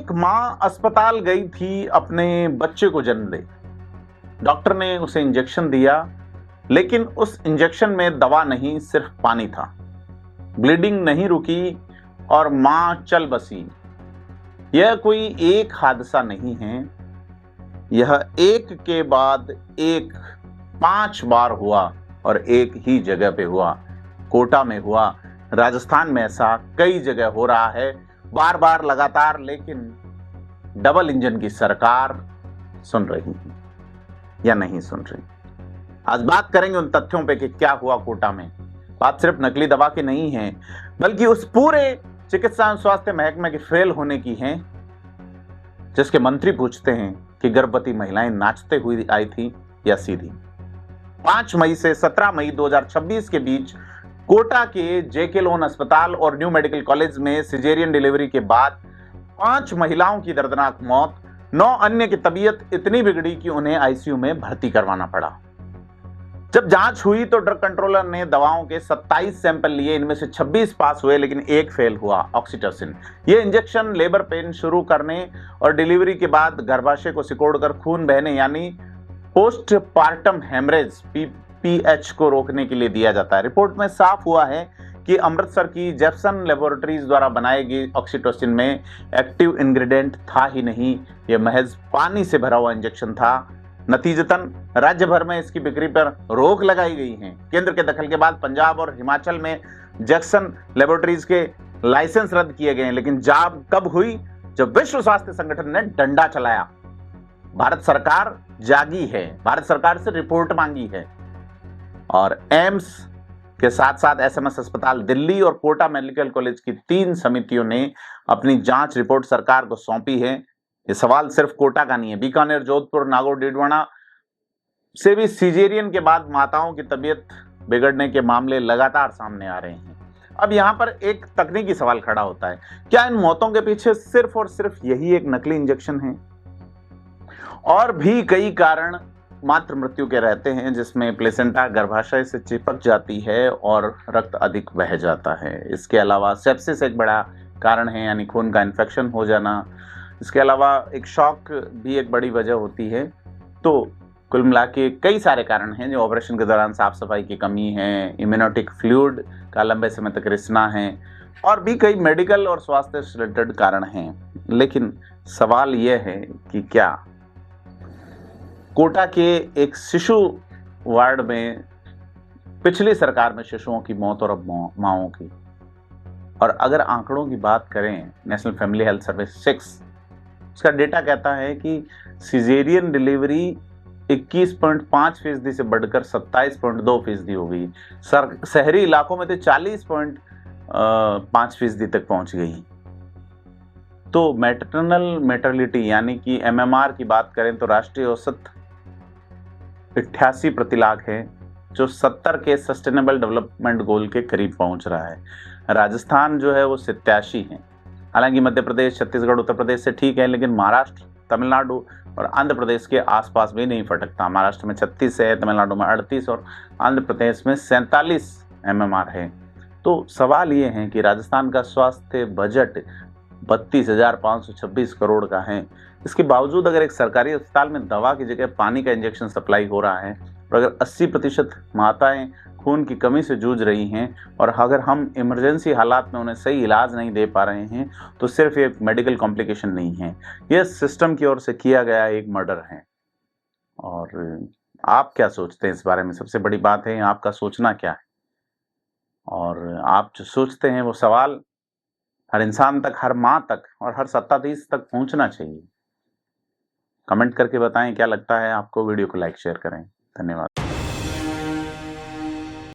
एक माँ अस्पताल गई थी अपने बच्चे को जन्म दे। डॉक्टर ने उसे इंजेक्शन दिया, लेकिन उस इंजेक्शन में दवा नहीं, सिर्फ पानी था। ब्लीडिंग नहीं रुकी और माँ चल बसी। यह कोई एक हादसा नहीं है, यह एक के बाद एक 5 बार हुआ और एक ही जगह पे हुआ। कोटा में हुआ, राजस्थान में ऐसा कई जगह हो रहा है, बार बार लगातार। लेकिन डबल इंजन की सरकार सुन रही है या नहीं सुन रही। आज बात करेंगे उन तथ्यों पे कि क्या हुआ कोटा में। बात सिर्फ नकली दवा की नहीं है, बल्कि उस पूरे चिकित्सा एवं स्वास्थ्य महकमे के फेल होने की है, जिसके मंत्री पूछते हैं कि गर्भवती महिलाएं नाचते हुए आई थी या सीधी। 5 मई से 17 मई 2026 के बीच कोटा के जेके लोन अस्पताल और न्यू मेडिकल कॉलेज में सिजेरियन डिलीवरी के बाद 5 महिलाओं की दर्दनाक मौत, 9 अन्य की तबीयत इतनी बिगड़ी कि उन्हें आईसीयू में भर्ती करवाना पड़ा। जब जांच हुई तो ड्रग कंट्रोलर ने दवाओं के 27 सैंपल लिए, इनमें से 26 पास हुए लेकिन एक फेल हुआ, ऑक्सीटोसिन। यह इंजेक्शन लेबर पेन शुरू करने और डिलीवरी के बाद गर्भाशय को सिकोड़कर खून बहने यानी पोस्टपार्टम हेमरेज पीपीएच को रोकने के लिए दिया जाता है। रिपोर्ट में साफ हुआ है कि अमृतसर की जेप्सन लेबोरेटरीज द्वारा बनाई गई ऑक्सीटोसिन में एक्टिव इंग्रेडिएंट था ही नहीं, यह महज पानी से भरा हुआ इंजेक्शन था। नतीजतन राज्य भर में इसकी बिक्री पर रोक लगाई गई है। केंद्र के दखल के बाद पंजाब और हिमाचल में जैक्सन लेबोरेटरीज के लाइसेंस रद्द किए गए, लेकिन जाग कब हुई? जब विश्व स्वास्थ्य संगठन ने डंडा चलाया। भारत सरकार जागी है, भारत सरकार से रिपोर्ट मांगी है और एम्स के साथ साथ एसएमएस अस्पताल दिल्ली और कोटा मेडिकल कॉलेज की 3 समितियों ने अपनी जांच रिपोर्ट सरकार को सौंपी है। ये सवाल सिर्फ कोटा का नहीं है, बीकानेर, जोधपुर, नागौर, डीडवाना से भी सिजेरियन के बाद माताओं की तबीयत बिगड़ने के मामले लगातार सामने आ रहे हैं। अब यहाँ पर एक तकनीकी सवाल खड़ा होता है, क्या इन मौतों के पीछे सिर्फ और सिर्फ यही एक नकली इंजेक्शन है? और भी कई कारण मातृ मृत्यु के रहते हैं, जिसमें प्लेसेंटा गर्भाशय से चिपक जाती है और रक्त अधिक बह जाता है। इसके अलावा सेप्सिस एक बड़ा कारण है, यानी खून का इन्फेक्शन हो जाना। इसके अलावा एक शॉक भी एक बड़ी वजह होती है। तो कुल मिला के कई सारे कारण हैं, जो ऑपरेशन के दौरान साफ सफाई की कमी है, इम्यूनोटिक फ्लूइड का लंबे समय तक रिसना है, और भी कई मेडिकल और स्वास्थ्य से रिलेटेड कारण हैं। लेकिन सवाल यह है कि क्या कोटा के एक शिशु वार्ड में पिछली सरकार में शिशुओं की मौत और अब माओं की, और अगर आंकड़ों की बात करें, नेशनल फैमिली हेल्थ सर्वे 6 उसका डेटा कहता है कि सिजेरियन डिलीवरी 21.5% से बढ़कर 27.2% हो गई। शहरी इलाकों में तो 40.5% तक पहुंच गई। तो मैटरनल मेटरलिटी यानी कि एमएमआर की बात करें तो राष्ट्रीय औसत 88 प्रति लाख है, जो 70 के सस्टेनेबल डेवलपमेंट गोल के करीब पहुंच रहा है। राजस्थान जो है वो 87 है। हालांकि मध्य प्रदेश, छत्तीसगढ़, उत्तर प्रदेश से ठीक है, लेकिन महाराष्ट्र, तमिलनाडु और आंध्र प्रदेश के आसपास भी नहीं फटकता। महाराष्ट्र में 36 है, तमिलनाडु में 38 और आंध्र प्रदेश में 47 एमएमआर है। तो सवाल ये है कि राजस्थान का स्वास्थ्य बजट 32,526 करोड़ का है। इसके बावजूद अगर एक सरकारी अस्पताल में दवा की जगह पानी का इंजेक्शन सप्लाई हो रहा है और अगर 80% माताएं खून की कमी से जूझ रही हैं और अगर हम इमरजेंसी हालात में उन्हें सही इलाज नहीं दे पा रहे हैं, तो सिर्फ एक मेडिकल कॉम्प्लिकेशन नहीं है, यह सिस्टम की ओर से किया गया एक मर्डर है। और आप क्या सोचते हैं इस बारे में? सबसे बड़ी बात है आपका सोचना क्या है, और आप जो सोचते हैं वो सवाल हर इंसान तक, हर माँ तक और हर सत्ताधीश तक पहुंचना चाहिए। कमेंट करके बताएं क्या लगता है आपको। वीडियो को लाइक शेयर करें। धन्यवाद।